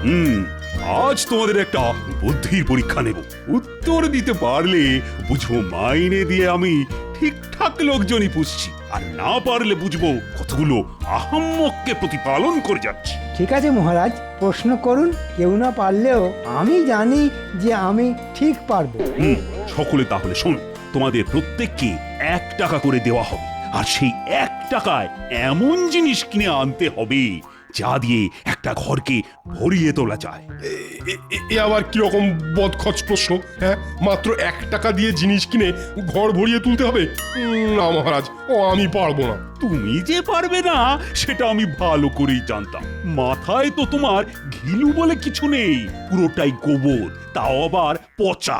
হুম, আজ তোমাদের একটা বুদ্ধির পরীক্ষা নেব। উত্তর দিতে পারলে বুঝবো মাইনে দিয়ে আমি ঠিকঠাক লোকজনই পুষছি, আর না পারলে বুঝবো কতগুলো আহাম্মককে প্রতিপালন করে যাচ্ছি। ঠিক আছে মহারাজ, প্রশ্ন করুন। কেউ না পারলেও আমি জানি যে আমি ঠিক পারবো। হুম, সকলে তাহলে শোনো, তোমাদের প্রত্যেককে 1 টাকা করে দেওয়া হবে, আর সেই 1 টাকায় এমন জিনিস কিনে আনতে হবে যা দিয়ে একটা ঘরকে ভরিয়ে তোলা যায়। এ আবার কিরকম বদখচ প্রশ্ন? হ্যাঁ, মাত্র 1 টাকা দিয়ে জিনিস কিনে ঘর ভরিয়ে তুলতে হবে? না মহারাজ, ও আমি পারবো না। তুমি যে পারবে না সেটা আমি ভালো করেই জানতাম। মাথায় তো তোমার ঘিলু বলে কিছু নেই, পুরোটাই গোবর, তাও আবার পচা।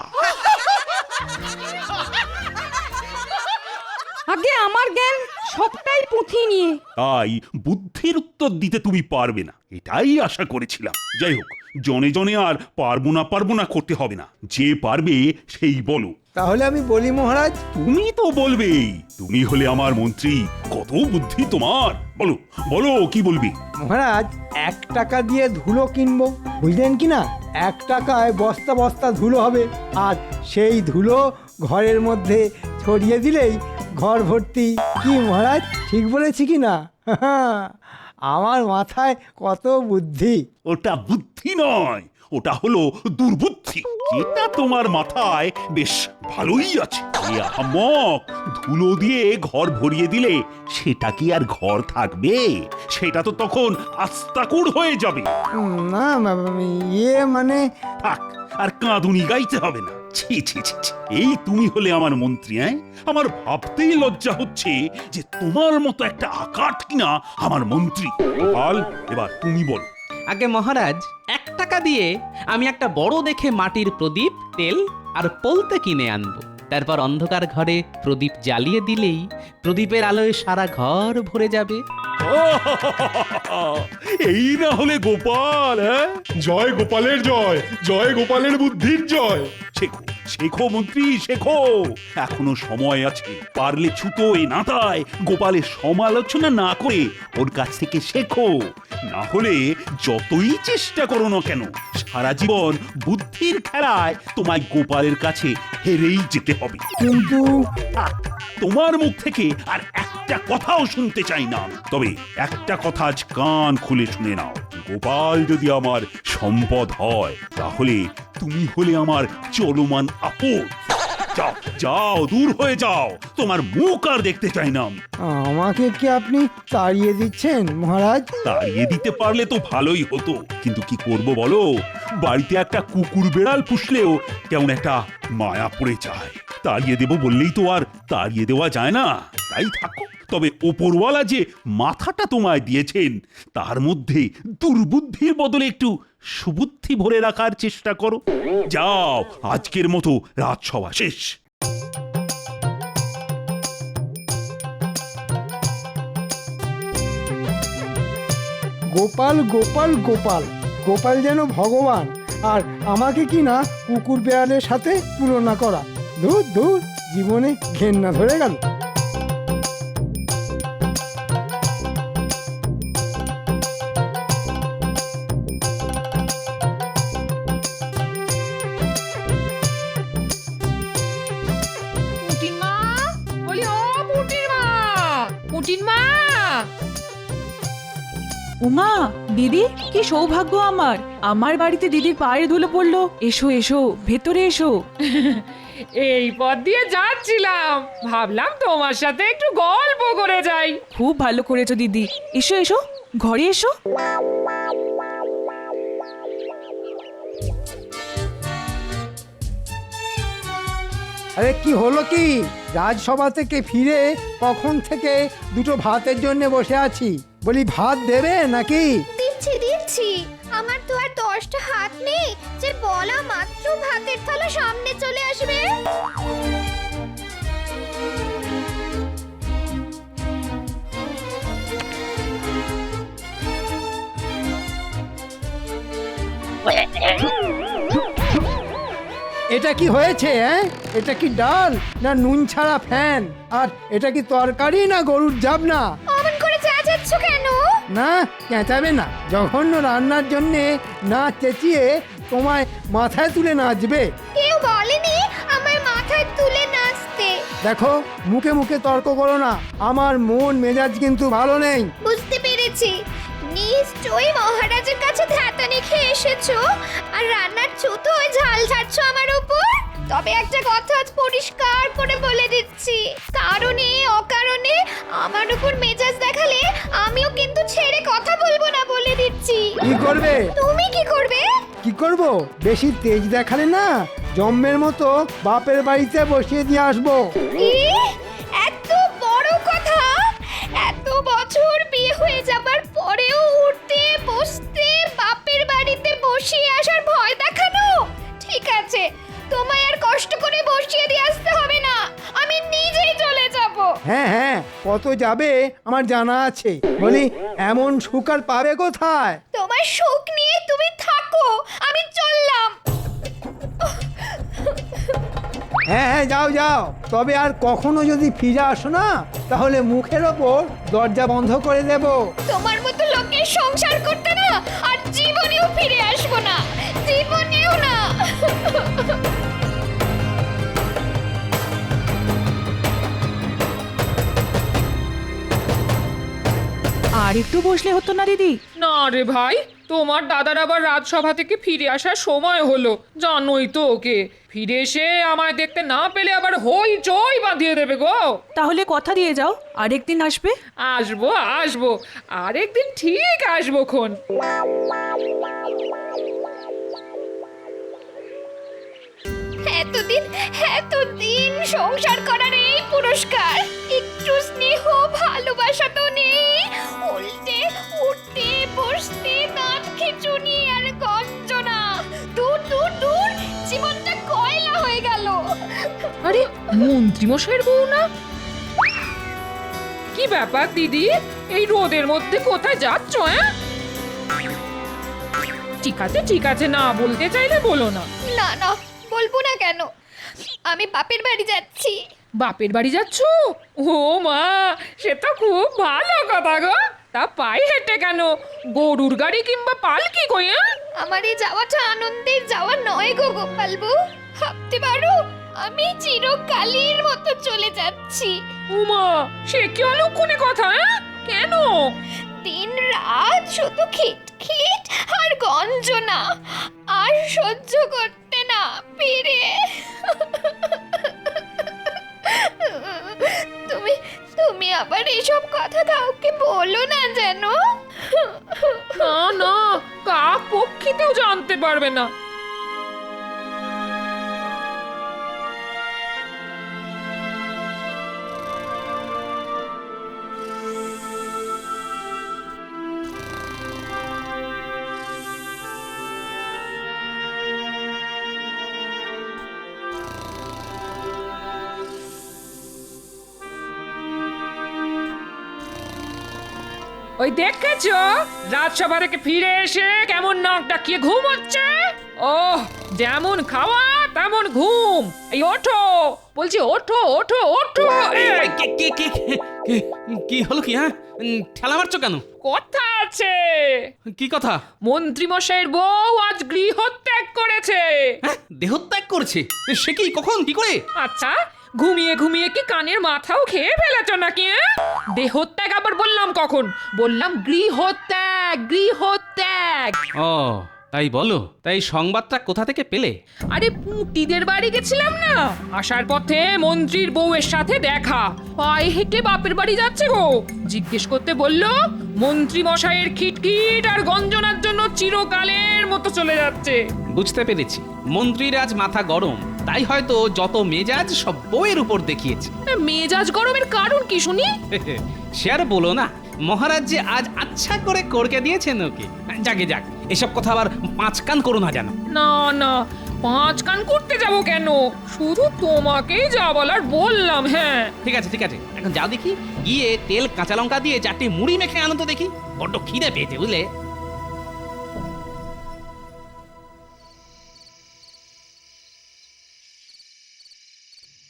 আগে আমার জ্ঞান সবটাই পুঁথি নিয়ে। তাই বুদ্ধির উত্তর দিতে তুমি পারবে না, এটাই আশা করেছিলাম। যাই হোক, জনে জনে আর পারবো না করতে হবে না, যে পারবে সেই বলো। তাহলে আমি বলি মহারাজ। তুমি তো বলবেই, তুমি হলে আমার মন্ত্রী, কত বুদ্ধি তোমার। বলো বলো, কি বলবি? মহারাজ, 1 টাকা দিয়ে ধুলো কিনবো, বুঝলেন কি না? 1 টাকায় বস্তা বস্তা ধুলো হবে, আর সেই ধুলো ঘরের মধ্যে ছড়িয়ে দিলেই ঘর ভর্তি। কি মহারাজ, ঠিক বলেছি কি না? আমার মাথায় কত বুদ্ধি। ওটা বুদ্ধি নয়, ওটা হলো দুর্বুদ্ধি, যেটা তোমার মাথায় বেশ ভালোই আছে। এ আহাম্মক, ধুলো দিয়ে ঘর ভরিয়ে দিলে সেটা কি আর ঘর থাকবে? সেটা তো তখন আস্তাকুড় হয়ে যাবে। না মানে থাক, আর কাঁদুনি গাইতে হবে না। ছি ছি ছি ছি। এই তুমি হলে আমার মন্ত্রী? আমার ভাবতেই লজ্জা হচ্ছে যে তোমার মতো একটা আকাট কিনা আমার মন্ত্রী। গোপাল, এবার তুমি বলো। আগে মহারাজ, 1 টাকা দিয়ে আমি একটা বড় দেখে মাটির প্রদীপ, তেল আর পলতে কিনে আনবো। তারপর অন্ধকার ঘরে প্রদীপ জ্বালিয়ে দিলেই প্রদীপের আলোয় সারা ঘর ভরে যাবে। এই না হলে গোপাল। জয় গোপালের জয়, জয় গোপালের বুদ্ধির জয়। শেখো শেখো মন্ত্রী, শেখো, এখনো সময় আছে। পারলে ছুতো এ নাতায় গোপালের সমালোচনা না করে ওর কাছ থেকে শেখো। না হলে যতই চেষ্টা করো না কেন, সারা জীবন বুদ্ধির খেলায় তোমায় গোপালের কাছে হেরেই যেতে হবে। কিন্তু তোমার মুখ থেকে আর একটা কথাও শুনতে চাই না। তবে একটা কথা আজ কান খুলে শুনে নাও, গোপাল যদি আমার সম্পদ হয়, তাহলে তুমি হলে আমার চলমান আপদ। যাও যাও, দূর হয়ে যাও, তোমার মুখ আর দেখতে চাই না আমি। আমাকে কি আপনি তাড়িয়ে দিচ্ছেন মহারাজ? তাড়িয়ে দিতে পারলে তো ভালোই হতো, কিন্তু কি করব বলো? বাড়িতে একটা কুকুর বেড়াল পুষলেও কেমন একটা মায়া পড়ে যায়। তাড়িয়ে দেব বললেই তো আর তাড়িয়ে দেওয়া যায় না। তাই থাকো। তবে ওপরওয়ালা যে মাথাটা তোমায় দিয়েছেন, তার মধ্যে দুর্বুদ্ধির বদলে একটু সুবুদ্ধি ভরে রাখার চেষ্টা করো। যাও, আজকের মতো রাজসভা শেষ। গোপাল গোপাল গোপাল, গোপাল যেন ভগবান, আর আমাকে কি না কুকুর বেড়ালের সাথে তুলনা করা। দূর দূর, জীবনে ঘেন্না ধরে গেল। পুটিন মা, বলি ও পুটিন মা, পুটিন মা। উমা, দিদি, কি সৌভাগ্য আমার! আমার বাড়িতে দিদির পায়ের ধুলো পড়লো। এসো এসো, ভেতরে এসো। এই পথ দিয়ে যাচ্ছিলাম, ভাবলাম তোমার সাথে একটু গল্প করে যাই। খুব ভালো করেছো দিদি। এসো এসো, ঘরে এসো। আরে কি হলো কি? রাজসভা থেকে ফিরে কখন থেকে দুটো ভাতের জন্য বসে আছি। বলি, ভাত দেবে নাকি? দিচ্ছি দিচ্ছি, আমার তো আর 10টা হাত নেই যে বলা মাত্র ভাতের থালা সামনে চলে আসবে। এটা কি হয়েছে? এটা কি ডাল না নুন ছাড়া ফ্যান? আর এটা কি তরকারি না গরুর জাবনা? অমন করে চেঁচাচ্ছ চেঁচাচ্ছ কেন? না চেঁচাবে না, জঘন্য রান্নার জন্যে না চেঁচিয়ে তোমায় মাথায় তুলে নাচবে। কেউ বলেনি আমার মাথায় তুলে নাচতে। দেখো, মুখে মুখে তর্ক করো না, আমার মন মেজাজ কিন্তু ভালো নেই। বুঝতে পেরেছি, নিশ্চয়ই মহারাজের কাছে ধ্যাতানি খেয়ে এসেছো আর রান্নার ছুতোয় ঝাল ঝাড়ছো আমার উপর। তবে একটা কথা আজ পরিষ্কার করে বলে দিচ্ছি, কারণে অকারণে আমার উপর মেজাজ দেখালে আমিও কিন্তু ছেড়ে কথা বলবো না, বলে দিচ্ছি। কি করবে? তুমি কি করবে? কি করব? বেশি তেজ দেখালে না জম্মের মতো বাপের বাড়িতে বসিয়ে দিয়ে আসবো। কি? এত বড় কথা? এত বছর বিয়ে হয়ে যাবার পরেও উঠতে বসতে বাপের বাড়িতে বসিয়ে আসার ভয় দেখানো? ঠিক আছে, তোমায় আর কষ্ট করে বসিয়ে দিয়ে আসতে হবে না, আমি নিজেই চলে যাব। হ্যাঁ হ্যাঁ, কত যাবে আমার জানা আছে। বলি, এমন সুখ আর পাবে কোথায়? তোমার সুখ নিয়ে তুমি থাকো, আমি চললাম। হ্যাঁ হ্যাঁ, যাও যাও, তবে আর কখনো যদি ফিরে আসো না তাহলে মুখের ওপর দরজা বন্ধ করে দেব। তোমার মতো লোকের সংসার করতে না আর জীবনেও ফিরে আসবো না, জীবনেও না। আর একটু বসলে হতো না দিদি? না রে ভাই, তোমার দাদার আবার রাজসভা থেকে ফিরে আসার সময় হলো, জানোই তো ওকে। ফিরে এসে আমায় দেখতে না পেলে আবার হইচই বাঁধিয়ে দেবে গো। তাহলে কথা দিয়ে যাও আরেকদিন আসবে। আসবো আসবো, আরেকদিন ঠিক আসবো খন। এতদিন সংসার করার এই পুরস্কার, একটু স্নেহ ভালোবাসা তো নেই, উল্টে উঠতে বসতে দাঁত খিঁচুনি আর গঞ্জনা। দূর দূর দূর, জীবনটা কয়লা হয়ে গেল। আরে মন্ত্রী মশাইয়ের বউ না? কি ব্যাপার দিদি, এই রোদের মধ্যে কোথায় যাচ্ছ? ঠিক আছে, না বলতে চাইলে বলো না। না না, বলবো না কেন, আমি বাপের বাড়ি যাচ্ছি। বাপের বাড়ি যাচ্ছ? ও মা, সে তো খুব ভালো কথা গো। তা পায়ে হেঁটে কেন? গরুর গাড়ি কিংবা পালকি কই? আমার এই যাওয়াটা আনন্দের যাওয়া নয় গো গোপালবু, ভাবতে পারো আমি চিরকালের মতো চলে যাচ্ছি। উমা, সে কি অলক্ষণে কথা? কেন? দিন রাত শুধু খিটখিট আর গঞ্জনা, আর সহ্য করতে না পেরে তুমি আবার এসব কথা কাউকে বলো না যেন। না না, কাক পক্ষীতেও জানতে পারবে না। ওই দেখেছো, রাজসভা থেকে ফিরে এসে কেমন নাক ডাকিয়ে ঘুম হচ্ছে। ওহ, যেমন খাওয়া তেমন ঘুম। এই ওঠো বলছি, ওঠো ওঠো ওঠো। এই, কি হলো কি? হ্যাঁ, ঠেলা মারছো কেন? কথা আছে। কি কথা? মন্ত্রী মশাইয়ের বউ আজ গৃহত্যাগ করেছে। হ্যাঁ, দেহত্যাগ করছে? সে কি, কখন, কি করে? আচ্ছা, ঘুমিয়ে ঘুমিয়ে কি কানের মাথাও খেয়ে ফেলেছো নাকি? দেহত্যাগ আবার বললাম কখন? বললাম গৃহত্যাগ, গৃহত্যাগ। ও তাই বলো। তাই সংবাদটা কোথা থেকে পেলে? আরে পুঁটিদের বাড়ি গেছিলাম না, আসার পথে মন্ত্রীর বউয়ের সাথে দেখা। পায়ে হেঁটে বাপের বাড়ি যাচ্ছে গো। জিজ্ঞেস করতে বলল মন্ত্রী মশাইয়ের খিটখিট আর গঞ্জনার জন্য চিরকালের মতো চলে যাচ্ছে। বুঝতে পেরেছি, মন্ত্রীর আজ মাথা গরম, তাই হয়তো যত মেজাজ সব বউয়ের উপর দেখিয়েছে। মেজাজ গরমের কারণ কি শুনি? সে আর বলো না, মহারাজ যে আজ আচ্ছা করে করকে দিয়েছেন ওকে। যাকে যাক, এসব কথা আবার পাঁচ কান করো না জানো। না না, পাঁচ কান করতে যাব কেন? শুধু তোমাকেই যা বলার বললাম। হ্যাঁ ঠিক আছে ঠিক আছে, এখন যাও দেখি, গিয়ে তেল কাঁচা লঙ্কা দিয়ে 4টি মুড়ি মেখে আনো তো দেখি, বড্ড খিদে পেয়েছে বুঝলে।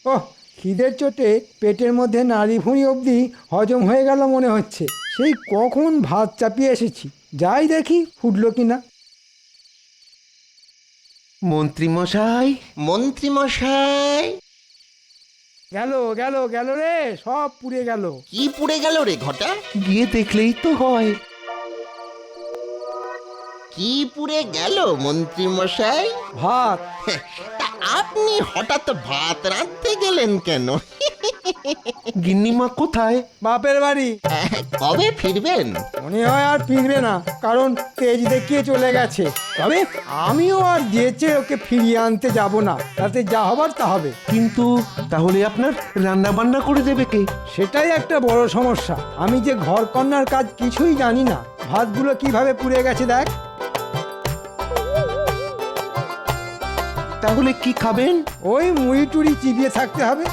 ওহ, খিদের চোটে পেটের মধ্যে নাড়ি ভুঁড়ি অবধি হজম হয়ে গেল মনে হচ্ছে। সেই কখন ভাত চাপিয়ে এসেছি, যাই দেখি ফুটলো কিনা। মন্ত্রীমশাই, মন্ত্রীমশাই, গেল গেল গেল রে, সব পুড়ে গেল। কি পুড়ে গেল রে ঘটা? গিয়ে দেখলেই তো হয়। কি পুড়ে গেল মন্ত্রীমশাই? ভাত। তা আপনি হঠাৎ ভাত রাঁধতে গেলেন কেন? গিন্নিমা কোথায়? বাপের বাড়ি। কবে ফিরবেন? মনে হয় আর ফিরবে না, কারণ তেজ দেখিয়ে চলে গেছে। তবে আমিও আর যেচে ওকে ফিরিয়ে আনতে যাব না, তাতে যা হবার তা হবে। কিন্তু তাহলে আপনার রান্না বান্না করে দেবে কে? সেটাই একটা বড় সমস্যা। আমি যে ঘর কন্যার কাজ কিছুই জানি না। ভাতগুলো কিভাবে পুড়ে গেছে দেখ। তাহলে কি খাবেন? ওই মুড়ি টুড়ি চিবিয়ে থাকতে হবে।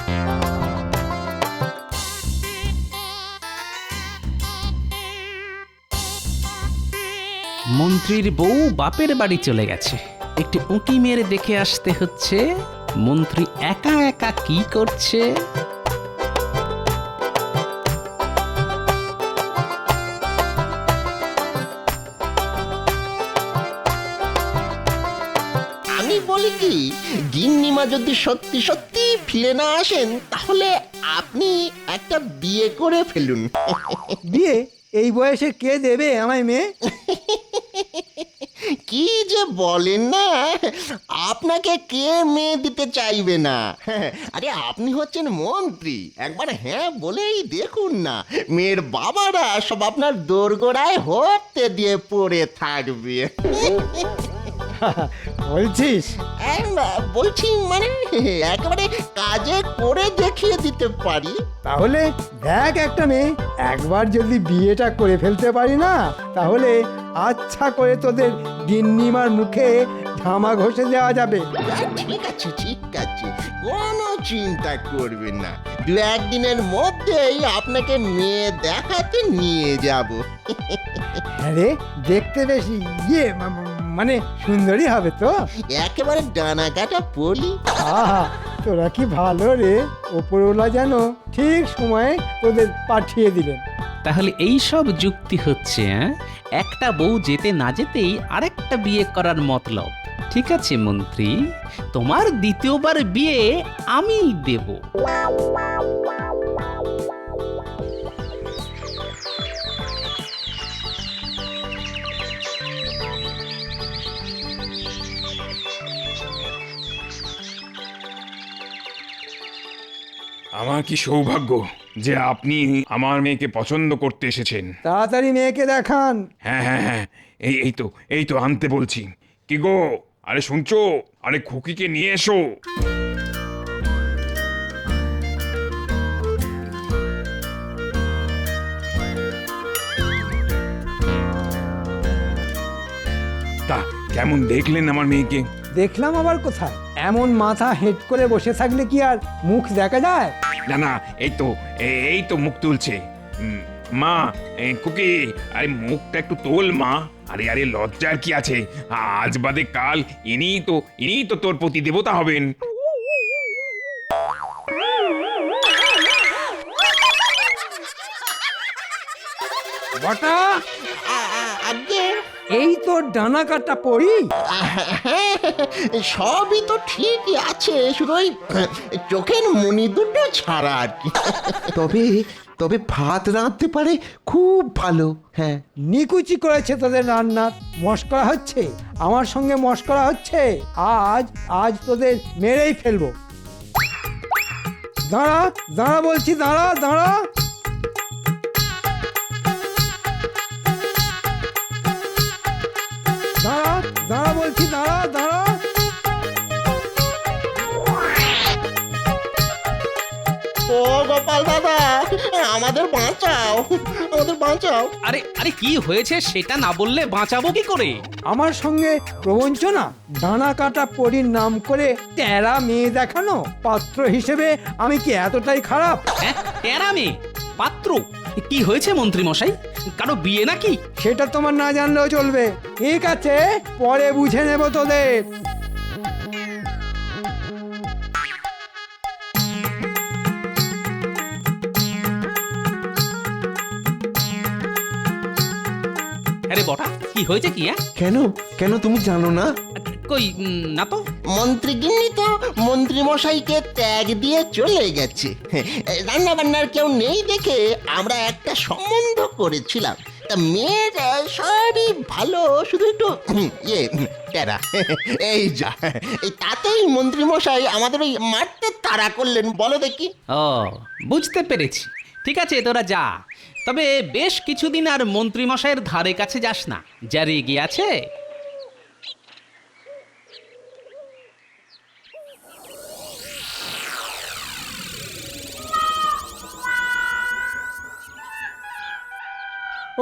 মন্ত্রীর বউ বাপের বাড়ি চলে গেছে, একটি উঁকি মেরে দেখে আসতে হচ্ছে মন্ত্রী একা একা কি করছে। আমি বলি কি, গিন্নিমা যদি সত্যি সত্যি ফিরে না আসেন তাহলে আপনি একটা বিয়ে করে ফেলুন। বিয়ে এই বয়সে কে দেবে আমায় মেয়ে? কি যে বলেন না, আপনাকে কে মেয়ে দিতে চাইবে না? আরে আপনি হচ্ছেন মন্ত্রী, একবার হ্যাঁ বলেই দেখুন না, মেয়ের বাবারা সব আপনার দোরগোড়ায় হতে দিয়ে পড়ে থাকবে। বলছিস? বলছি মানে একেবারে কাজে করে দেখিয়ে দিতে পারি। তাহলে দেখ একটা মেয়ে, একবার যদি বিয়েটা করে ফেলতে পারি না, তাহলে আচ্ছা করে তোদের গিন্নিমার মুখে ধামা ঘষে দেওয়া যাবে। ঠিক আছে ঠিক আছে, কোনো চিন্তা করবেন না, দু একদিনের মধ্যেই আপনাকে মেয়ে দেখাতে নিয়ে যাব। হ্যাঁ রে, দেখতে বেশি মানে সুন্দরী হবে তো? একেবারে ডানা কাটা পলি। আহা, তোরা কি ভালো রে, ওপরওয়ালা যেন ঠিক সময়ে তোদের পাঠিয়ে দিলেন। তাহলে এই সব যুক্তি হচ্ছে একটা বউ যেতে না যেতেই আরেকটা বিয়ে করার মতলব। ঠিক আছে মন্ত্রী, তোমার দ্বিতীয়বার বিয়ে আমি দেব। আমার কি সৌভাগ্য যে আপনি আমার মেয়েকে পছন্দ করতে এসেছেন। তাড়াতাড়ি মেয়েকে দেখান। হ্যাঁ হ্যাঁ হ্যাঁ, এই তো আনতে বলছি। কি গো, আরে শুনছো? আরে খুকিকে নিয়ে এসো। তা কেমন দেখলেন আমার মেয়েকে? দেখলাম আবার কোথায়? এমন মাথা হেঁট করে বসে থাকলে কি আর মুখ দেখা যায়? না না, এই তো মুখ তুলছে। মা, খুকি, আরে মুখটা একটু তোল মা। আরে আরে লজ্জার কি আছে? আজ বাদে কাল ইনিই তো তোর প্রতি দেবতা হবেন। বটা, আগে এই তো ডানা কাটা পড়ি। সবই তো ঠিকই আছে, শুধু ওই চোখের মনি দুটো ছাড়া আর কি। তবে তবে ভাত রাঁধতে পারে খুব ভালো। হ্যাঁ, নিকুচি করেছে তোদের রান্নার। মস্করা হচ্ছে, আমার সঙ্গে মস্করা হচ্ছে। আজ তোদের মেরেই ফেলবো। দাঁড়া দাঁড়া বলছি, দাঁড়া দাঁড়া। দাঁড়া দাঁড়া বলছি, দাঁড়া দাঁড়া। ও গোপাল দাদা, আমাদের বাঁচাও, আমাদের বাঁচাও। আরে আরে কি হয়েছে সেটা না বললে বাঁচাবো কি করে? আমার সঙ্গে প্রবঞ্চনা, ডানা কাটা পরীর নাম করে টেরা মেয়ে দেখানো। পাত্র হিসেবে আমি কি এতটাই খারাপ? হ্যাঁ, টেরা মেয়ে পাত্র? কি হয়েছে মন্ত্রী মশাই, কারো বিয়ে নাকি? সেটা তোমার না জানলেও চলবে। ঠিক আছে, পরে বুঝে নেব তোদের। আরে বটা কি হয়েছে কি হ্যাঁ? কেন কেন তুমি জানো না? কই না তো। মন্ত্রীগিন্নি তো মন্ত্রী মশাইকে ত্যাগ দিয়ে চলে গেছে। রান্না বান্নার কেউ নেই দেখে আমরা একটা সম্বন্ধ করেছিলাম। তা মেয়ের সবই ভালো, শুধু একটু টেরা। এই যা, এই তাতেই মন্ত্রী মশাই আমাদের ওই মারতে তাড়া করলেন। বলো দেখি। ও বুঝতে পেরেছি। ঠিক আছে তোরা যা, তবে বেশ কিছুদিন আর মন্ত্রী মশাইয়ের ধারে কাছে যাস না, যা রেগে আছে।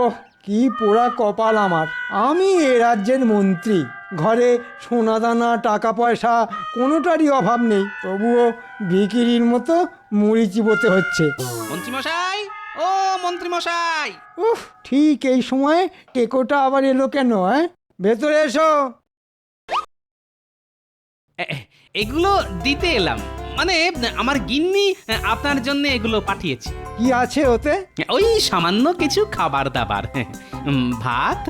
ওহ, কি পোড়া কপাল আমার। আমি এ রাজ্যের মন্ত্রী, ঘরে সোনাদানা টাকা পয়সা কোনোটারই অভাব নেই, তবুও ভিখিরির মতো মুড়ি চিবোতে হচ্ছে। মন্ত্রী মশাই, ও মন্ত্রী মশাই। উফ, ঠিক এই সময় টেকোটা আবার এলো কেন? ভেতরে এসো। এগুলো দিতে এলাম, মানে আমার গিন্নি আপনার জন্য এগুলো পাঠিয়েছে। কি আছে ওতে? ওই সামান্য কিছু খাবার দাবার, ভাত,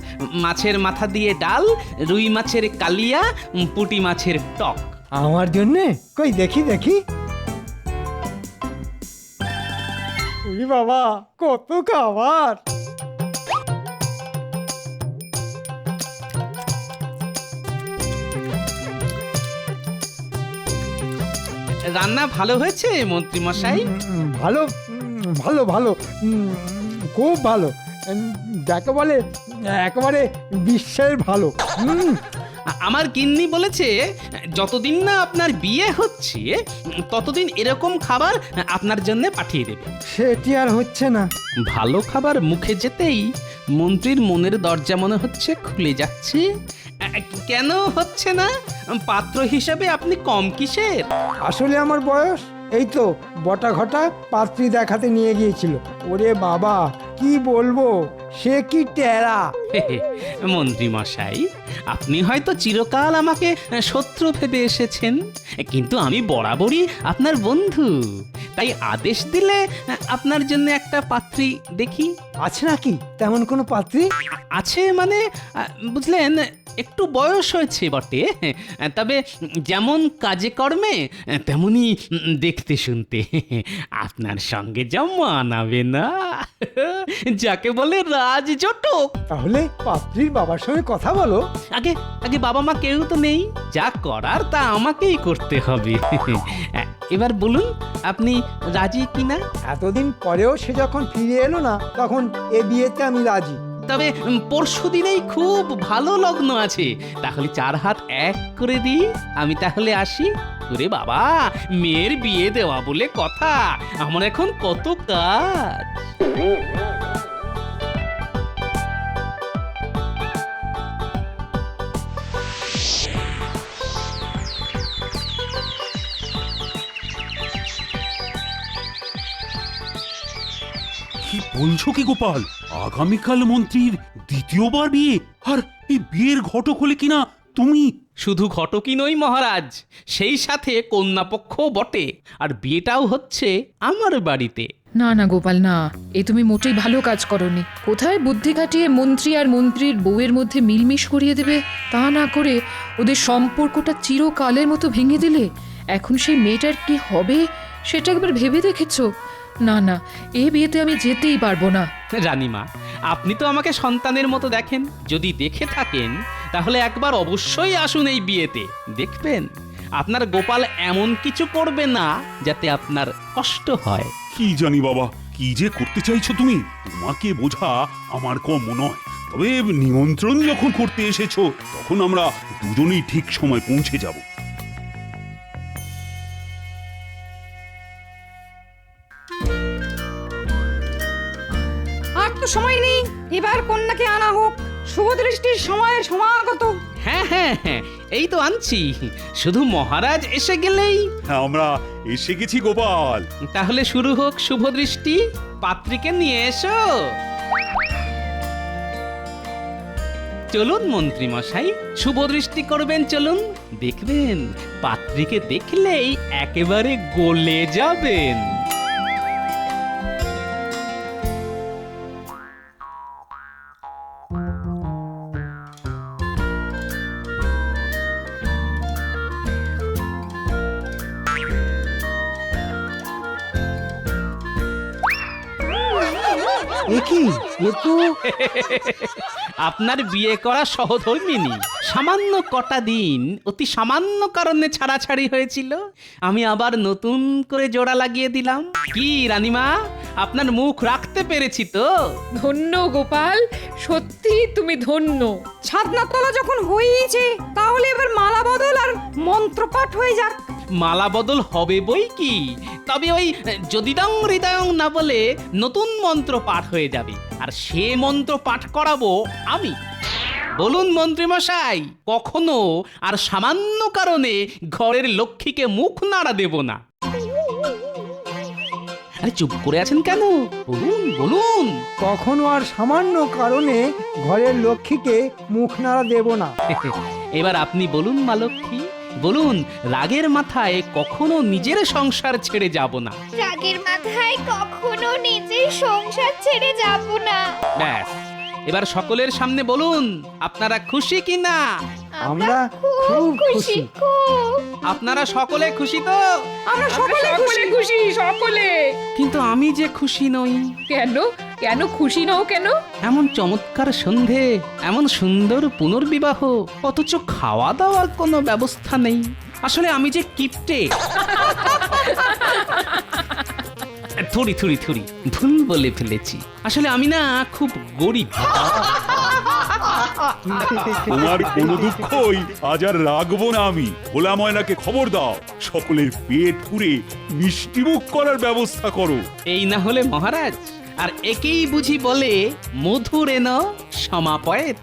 মাছের মাথা দিয়ে ডাল, রুই মাছের কালিয়া, পুঁটি মাছের টক। আমার জন্যে? কই দেখি দেখি। ওরে বাবা, কত খাবার! রান্না ভালো হয়েছে মন্ত্রী মশাই? ভালো, ভালো ভালো, খুব ভালো, যাকে বলে একেবারে বিশ্বের ভালো। আমার গিন্নি বলেছে যতদিন না আপনার বিয়ে হচ্ছে ততদিন এরকম খাবার আপনার জন্য পাঠিয়ে দেবে। সেটি আর হচ্ছে না। ভালো খাবার মুখে যেতেই মন্ত্রীর মনের দরজা মনে হচ্ছে খুলে যাচ্ছে। কেন হচ্ছে না? পাত্র হিসাবে আপনি কম কিসের? আসলে আমার বয়স এই তো বটা ঘটা পাত্রী দেখাতে নিয়ে গিয়েছিল। ওরে বাবা, কি বলবো, সে কি টেরা! মন্ত্রী মশাই, আপনি হয়তো চিরকাল আমাকে শত্রু ভেবে এসেছেন, কিন্তু আমি বরাবরই আপনার বন্ধু। তাই আদেশ দিলে আপনার জন্য একটা পাত্রী দেখি। আছে নাকি তেমন কোনো পাত্রী? আছে মানে বুঝলেন, একটু বয়স হয়েছে বটে, তবে যেমন কাজে কর্মে তেমনি দেখতে শুনতে আপনার সঙ্গে যা মানাবে না, যাকে বলে রাজজটক। তাহলে পাত্রীর বাবার সঙ্গে কথা বলো। আগে আগে বাবা মা কেউ তো নেই, যা করার তা আমাকেই করতে হবে। এবার বলুন আপনি রাজি কিনা? এতদিন পরেও সে যখন ফিরে এলো না, তখন এ বিয়েতে আমি রাজি। তবে পরশু দিনেই খুব ভালো লগ্ন আছে, তাহলে 4 হাত এক করে দিই। আমি তাহলে আসি। ওরে বাবা, মেয়ের বিয়ে দেওয়া বলে কথা, আমার এখন কত কাজ। কি বলছো কি গোপাল? আগামীকাল মন্ত্রীর দ্বিতীয়বার বিয়ে, আর এই বিয়ের ঘটক হলে কিনা তুমি? শুধু ঘটকই নই মহারাজ, সেই সাথে কন্যাপক্ষ বটে, আর বিয়েটাও হচ্ছে আমার বাড়িতে। না না গোপাল, না, এ তুমি মোটেই ভালো কাজ করনি। কোথায় বুদ্ধি খাটিয়ে মন্ত্রী আর মন্ত্রীর বউয়ের মধ্যে মিলমিশ করিয়ে দেবে, তা না করে ওদের সম্পর্কটা চিরকালের মতো ভেঙে দিলে। এখন সেই মেয়েটার কি হবে সেটা একবার ভেবে দেখেছো? না না, এ বিয়েতে আমি যেতেই পারবো না। রানীমা, আপনি তো আমাকে সন্তানের মতো দেখেন, যদি দেখে থাকেন তাহলে একবার অবশ্যই আসুন এই বিয়েতে। দেখবেন আপনার গোপাল এমন কিছু করবে না যাতে আপনার কষ্ট হয়। কি জানি বাবা, কি যে করতে চাইছো তুমি? তোমাকে বোঝা আমার কম নয়, তবে নিমন্ত্রণ যখন করতে এসেছো তখন আমরা দুজনেই ঠিক সময় পৌঁছে যাব। আর তো সময় নেই, এবার কন্যাকে আনা হোক। শুভ দৃষ্টির সময়ের সমাগত। হ্যাঁ হ্যাঁ হ্যাঁ, এই তো আনছি, শুধু মহারাজ এসে গেলেই। হ্যাঁ, আমরা এসে গেছি গোপাল। তাহলে শুরু হোক শুভ দৃষ্টি। পাত্রীকে নিয়ে এসো। চলুন মন্ত্রী মশাই, শুভ দৃষ্টি করবেন, চলুন। দেখবেন পাত্রীকে দেখলেই একেবারে গলে যাবেন। এ কি এ তো আপনার বিয়ে করা সহধর্মিনী সামান্য কটা দিন অতি সামান্য কারণে ছাড়াছাড়ি হয়েছিল, আমি আবার নতুন করে জোড়া লাগিয়ে দিলাম। কি রানীমা, আপনার মুখ রাখতে পেরেছি তো? ধন্য গোপাল, সত্যি তুমি ধন্য। ছাদনা তলা যখন হয়েইছে তাহলে এবার মালা বদল আর মন্ত্রপাঠ হয়ে যাক। মালা বদল হবে বই কি, তবে ওই যদিদং হৃদয়ং না বলে নতুন মন্ত্র পাঠ হয়ে যাবে, আর সে মন্ত্র পাঠ করাবো আমি। বলুন মন্ত্রীমশাই, কখনো আর সামান্য কারণে ঘরের লক্ষ্মীকে মুখ নাড়া দেব না। আরে চুপ করে আছেন কেন? বলুন বলুন। কখনো আর সামান্য কারণে ঘরের লক্ষ্মীকে মুখ নাড়া দেব না। এবার আপনি বলুন মা লক্ষ্মী, বলুন রাগের মাথায় কখনো নিজের সংসার ছেড়ে যাব না। রাগের মাথায় কখনো নিজের সংসার ছেড়ে যাব না। ব্যাস, এবার সকলের সামনে বলুন আপনারা খুশি কিনা? আমরা খুব খুশি। খুব। আপনারা সকলে খুশি তো? আমরা সকলে খুশি। খুশি সকলে। কিন্তু আমি যে খুশি নই। কেন কেন খুশি নও কেন? এমন চমৎকার সন্ধে, এমন সুন্দর পুনর্বিবাহ, অথচ খাওয়া দাওয়ার কোনো ব্যবস্থা নেই। আসলে আমি যে কিপটে। থুড়ি থুড়ি থুড়ি ভুল বলে ফেলেছি। আসলে আমি না খুব গরিব। তোমার কোনো দুঃখই আজ আর রাখবো না আমি। ভোলা ময়নাকে খবর দাও, সকলের পেট পুরে মিষ্টিমুখ করার ব্যবস্থা করো। এই না হলে মহারাজ, আর একেই বুঝি বলে মধুরেন সমাপয়েত।